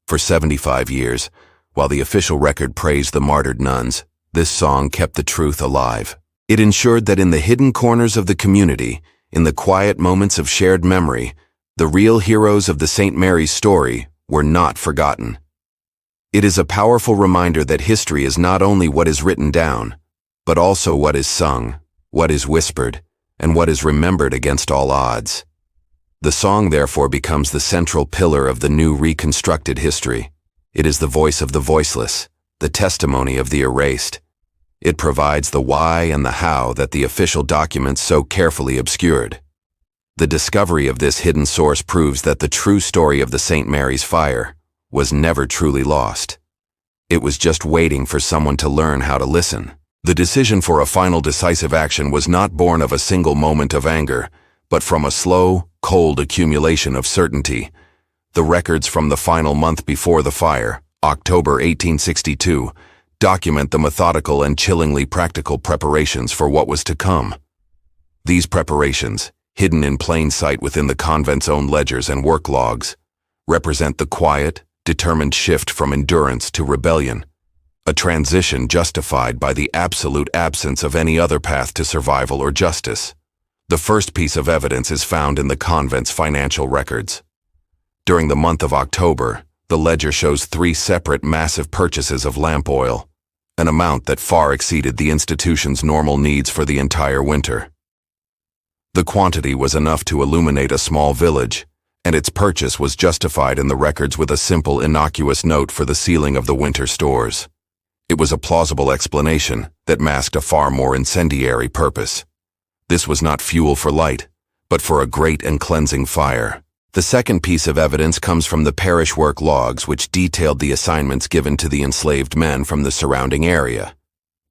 For 75 years, while the official record praised the martyred nuns, this song kept the truth alive. It ensured that in the hidden corners of the community, in the quiet moments of shared memory, the real heroes of the St. Mary's story were not forgotten. It is a powerful reminder that history is not only what is written down, but also what is sung, what is whispered, and what is remembered against all odds. The song therefore becomes the central pillar of the new reconstructed history. It is the voice of the voiceless, the testimony of the erased. It provides the why and the how that the official documents so carefully obscured. The discovery of this hidden source proves that the true story of the St. Mary's fire was never truly lost. It was just waiting for someone to learn how to listen. The decision for a final decisive action was not born of a single moment of anger, but from a slow, cold accumulation of certainty. The records from the final month before the fire, October 1862, document the methodical and chillingly practical preparations for what was to come. These preparations, hidden in plain sight within the convent's own ledgers and work logs, represent the quiet, determined shift from endurance to rebellion, a transition justified by the absolute absence of any other path to survival or justice. The first piece of evidence is found in the convent's financial records. During the month of October, the ledger shows 3 separate massive purchases of lamp oil, an amount that far exceeded the institution's normal needs for the entire winter. The quantity was enough to illuminate a small village, and its purchase was justified in the records with a simple, innocuous note for the sealing of the winter stores. It was a plausible explanation that masked a far more incendiary purpose. This was not fuel for light, but for a great and cleansing fire. The second piece of evidence comes from the parish work logs, which detailed the assignments given to the enslaved men from the surrounding area.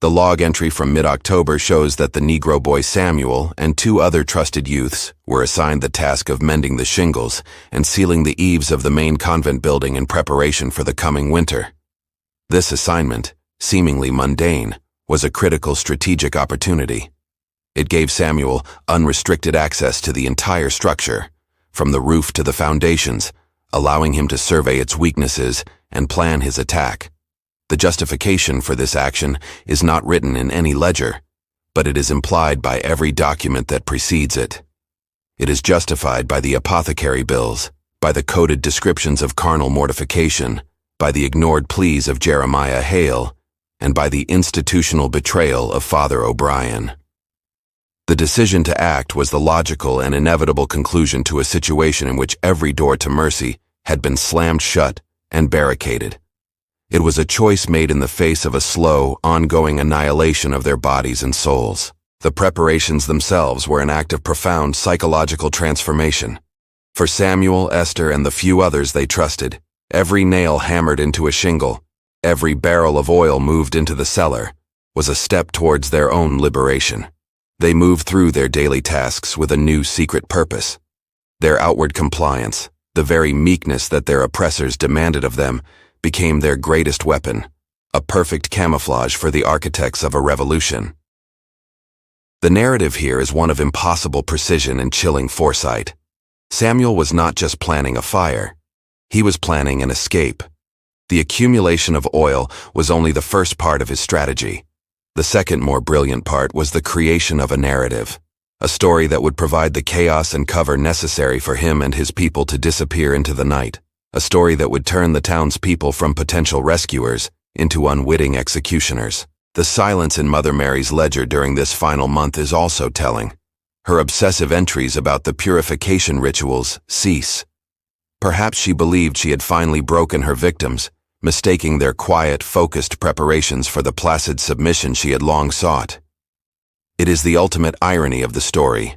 The log entry from mid-October shows that the Negro boy Samuel and 2 other trusted youths were assigned the task of mending the shingles and sealing the eaves of the main convent building in preparation for the coming winter. This assignment, seemingly mundane, was a critical strategic opportunity. It gave Samuel unrestricted access to the entire structure, from the roof to the foundations, allowing him to survey its weaknesses and plan his attack. The justification for this action is not written in any ledger, but it is implied by every document that precedes it. It is justified by the apothecary bills, by the coded descriptions of carnal mortification, by the ignored pleas of Jeremiah Hale, and by the institutional betrayal of Father O'Brien. The decision to act was the logical and inevitable conclusion to a situation in which every door to mercy had been slammed shut and barricaded. It was a choice made in the face of a slow, ongoing annihilation of their bodies and souls. The preparations themselves were an act of profound psychological transformation. For Samuel, Esther, and the few others they trusted, every nail hammered into a shingle, every barrel of oil moved into the cellar, was a step towards their own liberation. They moved through their daily tasks with a new secret purpose. Their outward compliance, the very meekness that their oppressors demanded of them, became their greatest weapon, a perfect camouflage for the architects of a revolution. The narrative here is one of impossible precision and chilling foresight. Samuel was not just planning a fire. He was planning an escape. The accumulation of oil was only the first part of his strategy. The second, more brilliant part was the creation of a narrative, a story that would provide the chaos and cover necessary for him and his people to disappear into the night, a story that would turn the townspeople from potential rescuers into unwitting executioners. The silence in Mother Mary's ledger during this final month is also telling. Her obsessive entries about the purification rituals cease. Perhaps she believed she had finally broken her victims, mistaking their quiet, focused preparations for the placid submission she had long sought. It is the ultimate irony of the story.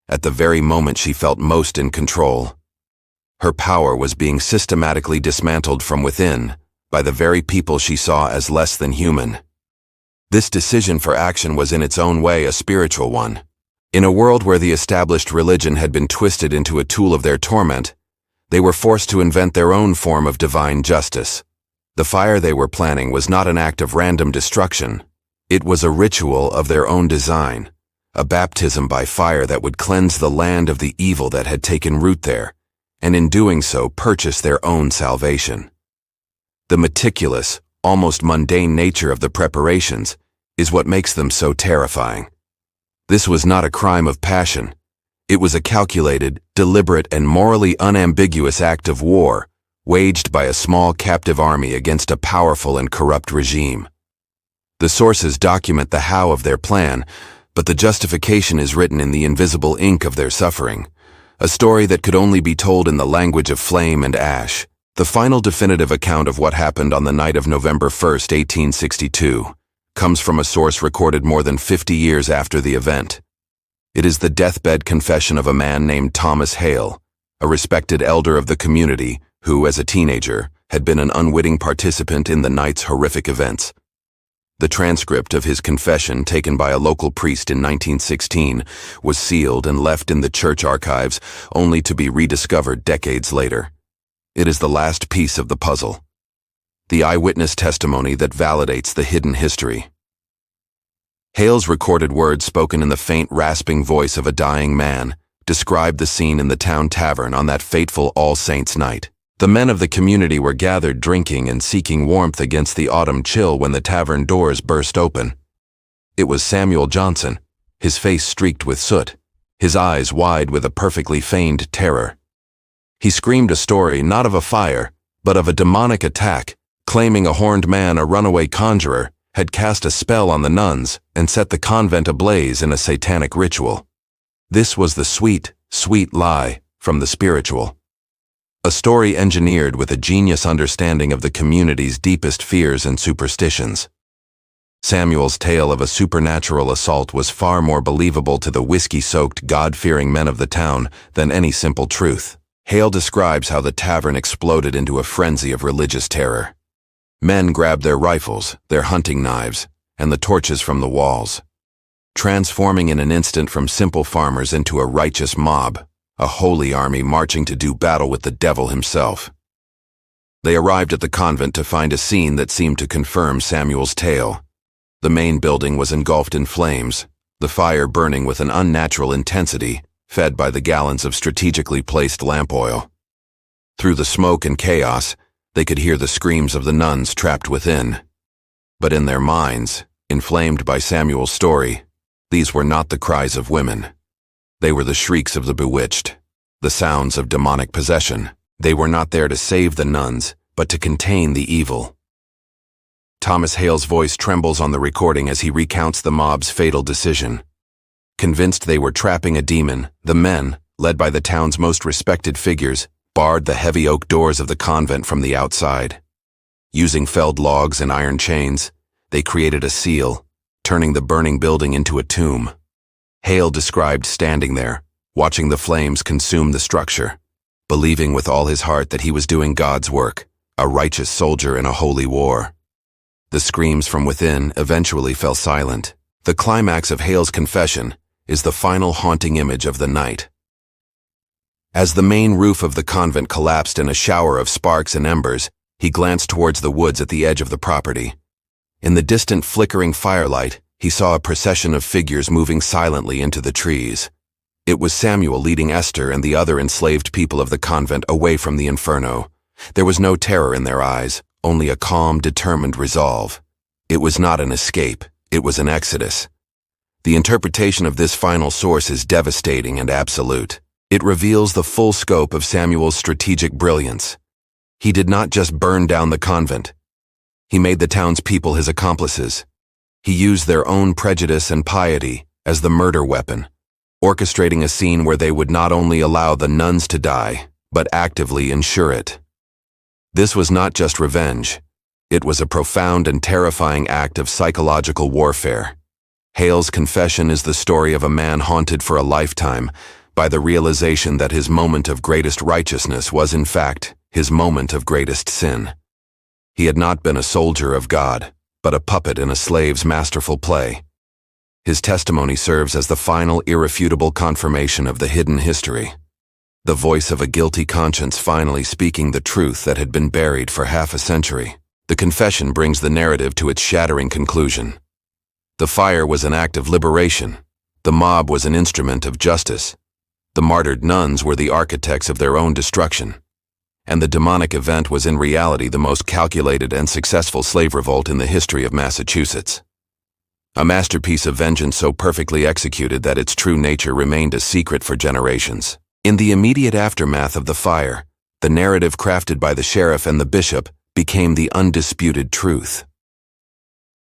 At the very moment she felt most in control, her power was being systematically dismantled from within by the very people she saw as less than human. This decision for action was in its own way a spiritual one. In a world where the established religion had been twisted into a tool of their torment, they were forced to invent their own form of divine justice. The fire they were planning was not an act of random destruction. It was a ritual of their own design, a baptism by fire that would cleanse the land of the evil that had taken root there, and in doing so purchase their own salvation. The meticulous, almost mundane nature of the preparations is what makes them so terrifying. This was not a crime of passion. It was a calculated, deliberate, and morally unambiguous act of war, waged by a small captive army against a powerful and corrupt regime. The sources document the how of their plan, but the justification is written in the invisible ink of their suffering, a story that could only be told in the language of flame and ash. The final definitive account of what happened on the night of November 1st, 1862, comes from a source recorded more than 50 years after the event. It is the deathbed confession of a man named Thomas Hale, a respected elder of the community who, as a teenager, had been an unwitting participant in the night's horrific events. The transcript of his confession, taken by a local priest in 1916, was sealed and left in the church archives only to be rediscovered decades later. It is the last piece of the puzzle, the eyewitness testimony that validates the hidden history. Hale's recorded words, spoken in the faint, rasping voice of a dying man, described the scene in the town tavern on that fateful All Saints' night. The men of the community were gathered drinking and seeking warmth against the autumn chill when the tavern doors burst open. It was Samuel Johnson, his face streaked with soot, his eyes wide with a perfectly feigned terror. He screamed a story not of a fire, but of a demonic attack, claiming a horned man, a runaway conjurer, had cast a spell on the nuns and set the convent ablaze in a satanic ritual. This was the sweet, sweet lie from the spiritual. A story engineered with a genius understanding of the community's deepest fears and superstitions. Samuel's tale of a supernatural assault was far more believable to the whiskey-soaked, God-fearing men of the town than any simple truth. Hale describes how the tavern exploded into a frenzy of religious terror. Men grabbed their rifles, their hunting knives, and the torches from the walls, transforming in an instant from simple farmers into a righteous mob, a holy army marching to do battle with the devil himself. They arrived at the convent to find a scene that seemed to confirm Samuel's tale. The main building was engulfed in flames, the fire burning with an unnatural intensity, fed by the gallons of strategically placed lamp oil. Through the smoke and chaos, they could hear the screams of the nuns trapped within. But in their minds, inflamed by Samuel's story, these were not the cries of women. They were the shrieks of the bewitched, the sounds of demonic possession. They were not there to save the nuns, but to contain the evil. Thomas Hale's voice trembles on the recording as he recounts the mob's fatal decision. Convinced they were trapping a demon, the men, led by the town's most respected figures, barred the heavy oak doors of the convent from the outside. Using felled logs and iron chains, they created a seal, turning the burning building into a tomb. Hale described standing there, watching the flames consume the structure, believing with all his heart that he was doing God's work, a righteous soldier in a holy war. The screams from within eventually fell silent. The climax of Hale's confession is the final haunting image of the night. As the main roof of the convent collapsed in a shower of sparks and embers, he glanced towards the woods at the edge of the property. In the distant flickering firelight, he saw a procession of figures moving silently into the trees. It was Samuel leading Esther and the other enslaved people of the convent away from the inferno. There was no terror in their eyes, only a calm, determined resolve. It was not an escape, it was an exodus. The interpretation of this final source is devastating and absolute. It reveals the full scope of Samuel's strategic brilliance. He did not just burn down the convent. He made the town's people his accomplices. He used their own prejudice and piety as the murder weapon, orchestrating a scene where they would not only allow the nuns to die, but actively ensure it. This was not just revenge. It was a profound and terrifying act of psychological warfare. Hale's confession is the story of a man haunted for a lifetime by the realization that his moment of greatest righteousness was, in fact, his moment of greatest sin. He had not been a soldier of God, but a puppet in a slave's masterful play. His testimony serves as the final irrefutable confirmation of the hidden history. The voice of a guilty conscience finally speaking the truth that had been buried for half a century. The confession brings the narrative to its shattering conclusion. The fire was an act of liberation. The mob was an instrument of justice. The martyred nuns were the architects of their own destruction. And the demonic event was in reality the most calculated and successful slave revolt in the history of Massachusetts. A masterpiece of vengeance so perfectly executed that its true nature remained a secret for generations. In the immediate aftermath of the fire, the narrative crafted by the sheriff and the bishop became the undisputed truth.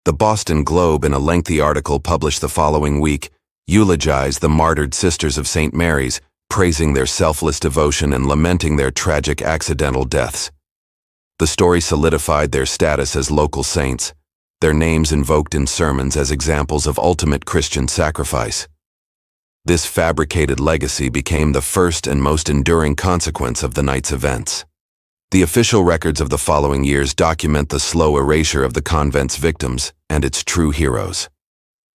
The Boston Globe, in a lengthy article published the following week, eulogized the martyred Sisters of St. Mary's, praising their selfless devotion and lamenting their tragic accidental deaths. The story solidified their status as local saints, their names invoked in sermons as examples of ultimate Christian sacrifice. This fabricated legacy became the first and most enduring consequence of the night's events. The official records of the following years document the slow erasure of the convent's victims and its true heroes.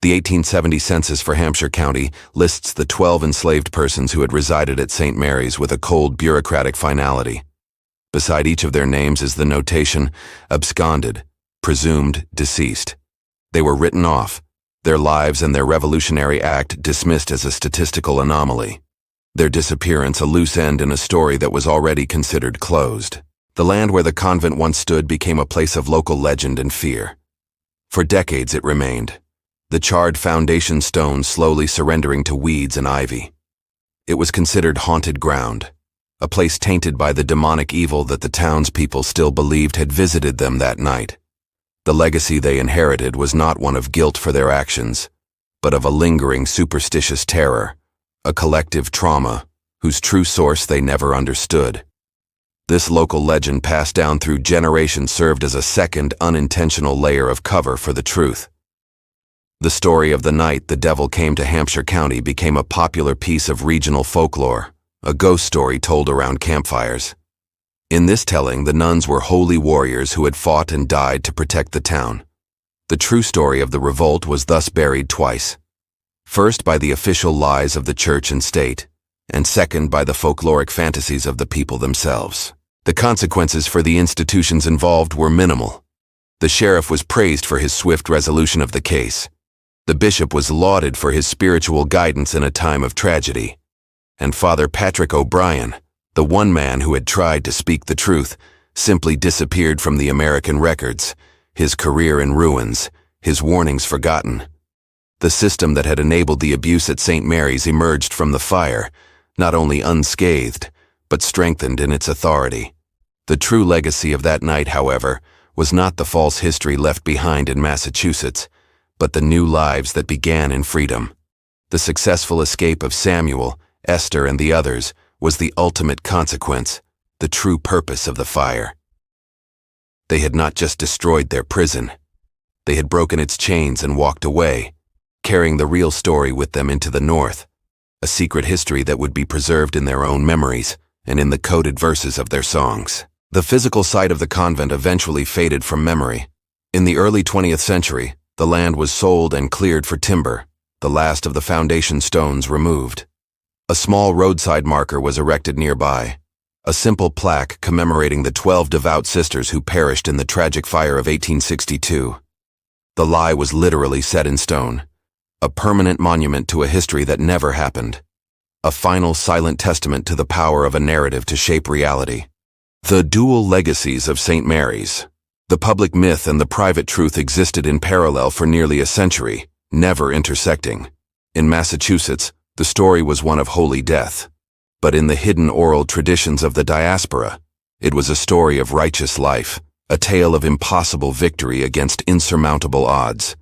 The 1870 census for Hampshire County lists the 12 enslaved persons who had resided at St. Mary's with a cold bureaucratic finality. Beside each of their names is the notation, absconded, presumed deceased. They were written off, their lives and their revolutionary act dismissed as a statistical anomaly. their disappearance a loose end in a story that was already considered closed. The land where the convent once stood became a place of local legend and fear. For decades it remained, the charred foundation stones slowly surrendering to weeds and ivy. It was considered haunted ground, a place tainted by the demonic evil that the townspeople still believed had visited them that night. The legacy they inherited was not one of guilt for their actions, but of a lingering superstitious terror, a collective trauma whose true source they never understood. This local legend passed down through generations served as a second, unintentional layer of cover for the truth. The story of the night the devil came to Hampshire County became a popular piece of regional folklore, a ghost story told around campfires. In this telling, the nuns were holy warriors who had fought and died to protect the town. The true story of the revolt was thus buried twice. First by the official lies of the church and state, and second by the folkloric fantasies of the people themselves. The consequences for the institutions involved were minimal. The sheriff was praised for his swift resolution of the case. The bishop was lauded for his spiritual guidance in a time of tragedy. And Father Patrick O'Brien, the one man who had tried to speak the truth, simply disappeared from the American records, his career in ruins, his warnings forgotten. The system that had enabled the abuse at St. Mary's emerged from the fire, not only unscathed, but strengthened in its authority. The true legacy of that night, however, was not the false history left behind in Massachusetts, but the new lives that began in freedom. The successful escape of Samuel, Esther, and the others was the ultimate consequence, the true purpose of the fire. They had not just destroyed their prison. They had broken its chains and walked away, carrying the real story with them into the North, a secret history that would be preserved in their own memories and in the coded verses of their songs. The physical site of the convent eventually faded from memory. In the early 20th century, the land was sold and cleared for timber, the last of the foundation stones removed. A small roadside marker was erected nearby, a simple plaque commemorating the 12 devout sisters who perished in the tragic fire of 1862. The lie was literally set in stone, a permanent monument to a history that never happened, a final silent testament to the power of a narrative to shape reality. The dual legacies of St. Mary's. The public myth and the private truth existed in parallel for nearly a century, never intersecting. In Massachusetts, the story was one of holy death, but in the hidden oral traditions of the diaspora, it was a story of righteous life, a tale of impossible victory against insurmountable odds.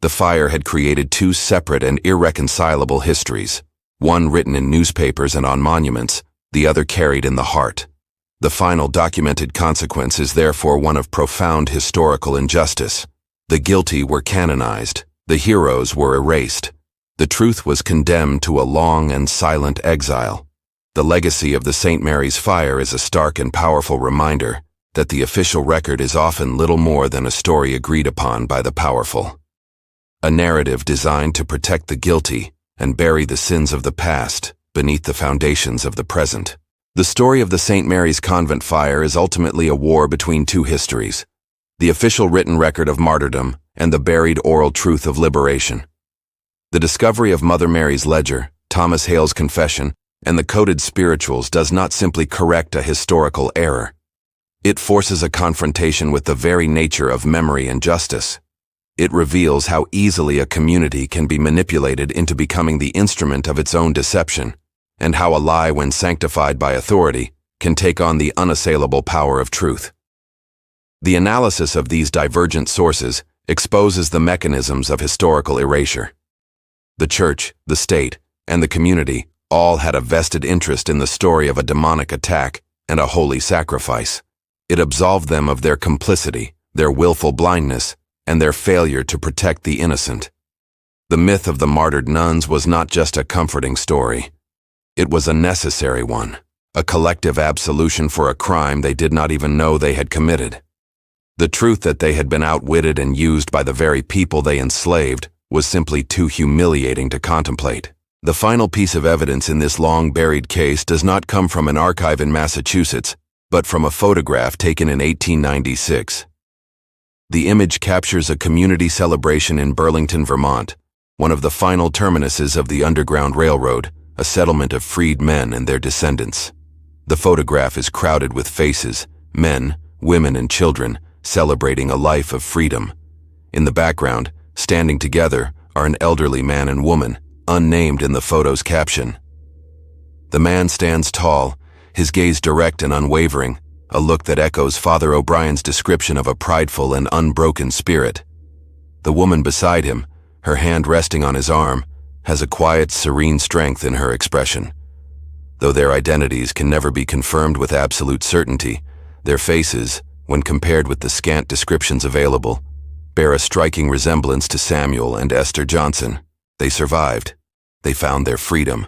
The fire had created two separate and irreconcilable histories, one written in newspapers and on monuments, the other carried in the heart. The final documented consequence is therefore one of profound historical injustice. The guilty were canonized, the heroes were erased. The truth was condemned to a long and silent exile. The legacy of the St. Mary's fire is a stark and powerful reminder that the official record is often little more than a story agreed upon by the powerful. A narrative designed to protect the guilty and bury the sins of the past beneath the foundations of the present. The story of the St. Mary's Convent fire is ultimately a war between two histories, the official written record of martyrdom and the buried oral truth of liberation. The discovery of Mother Mary's ledger, Thomas Hale's confession, and the coded spirituals does not simply correct a historical error. It forces a confrontation with the very nature of memory and justice. It reveals how easily a community can be manipulated into becoming the instrument of its own deception, and how a lie, when sanctified by authority, can take on the unassailable power of truth. The analysis of these divergent sources exposes the mechanisms of historical erasure. The church, the state, and the community all had a vested interest in the story of a demonic attack and a holy sacrifice. It absolved them of their complicity, their willful blindness, and their failure to protect the innocent. The myth of the martyred nuns was not just a comforting story. It was a necessary one, a collective absolution for a crime they did not even know they had committed. The truth that they had been outwitted and used by the very people they enslaved was simply too humiliating to contemplate. The final piece of evidence in this long-buried case does not come from an archive in Massachusetts, but from a photograph taken in 1896. The image captures a community celebration in Burlington, Vermont, one of the final terminuses of the Underground Railroad, a settlement of freed men and their descendants. The photograph is crowded with faces, men, women, and children, celebrating a life of freedom. In the background, standing together, are an elderly man and woman, unnamed in the photo's caption. The man stands tall, his gaze direct and unwavering, a look that echoes Father O'Brien's description of a prideful and unbroken spirit. The woman beside him, her hand resting on his arm, has a quiet, serene strength in her expression. Though their identities can never be confirmed with absolute certainty, their faces, when compared with the scant descriptions available, bear a striking resemblance to Samuel and Esther Johnson. They survived. They found their freedom.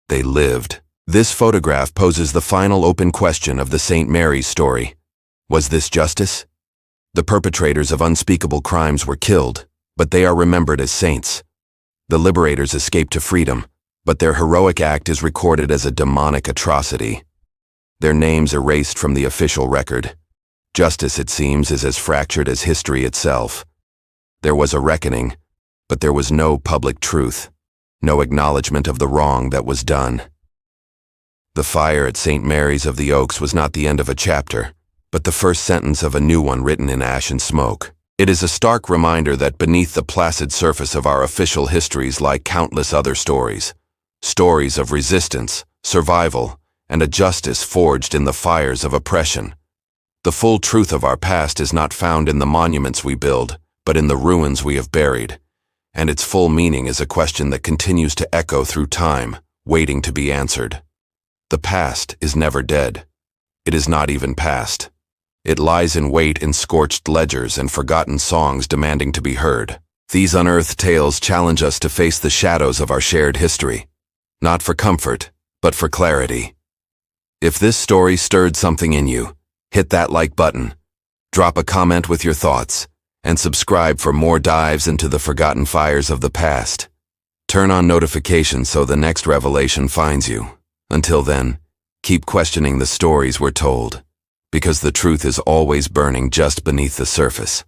They lived. This photograph poses the final open question of the St. Mary's story. Was this justice? The perpetrators of unspeakable crimes were killed, but they are remembered as saints. The liberators escaped to freedom, but their heroic act is recorded as a demonic atrocity. Their names erased from the official record. Justice, it seems, is as fractured as history itself. There was a reckoning, but there was no public truth, no acknowledgement of the wrong that was done. The fire at St. Mary's of the Oaks was not the end of a chapter, but the first sentence of a new one written in ash and smoke. It is a stark reminder that beneath the placid surface of our official histories lie countless other stories. Stories of resistance, survival, and a justice forged in the fires of oppression. The full truth of our past is not found in the monuments we build, but in the ruins we have buried. And its full meaning is a question that continues to echo through time, waiting to be answered. The past is never dead. It is not even past. It lies in wait in scorched ledgers and forgotten songs demanding to be heard. These unearthed tales challenge us to face the shadows of our shared history, not for comfort, but for clarity. If this story stirred something in you, hit that like button, drop a comment with your thoughts, and subscribe for more dives into the forgotten fires of the past. Turn on notifications so the next revelation finds you. Until then, keep questioning the stories we're told, because the truth is always burning just beneath the surface.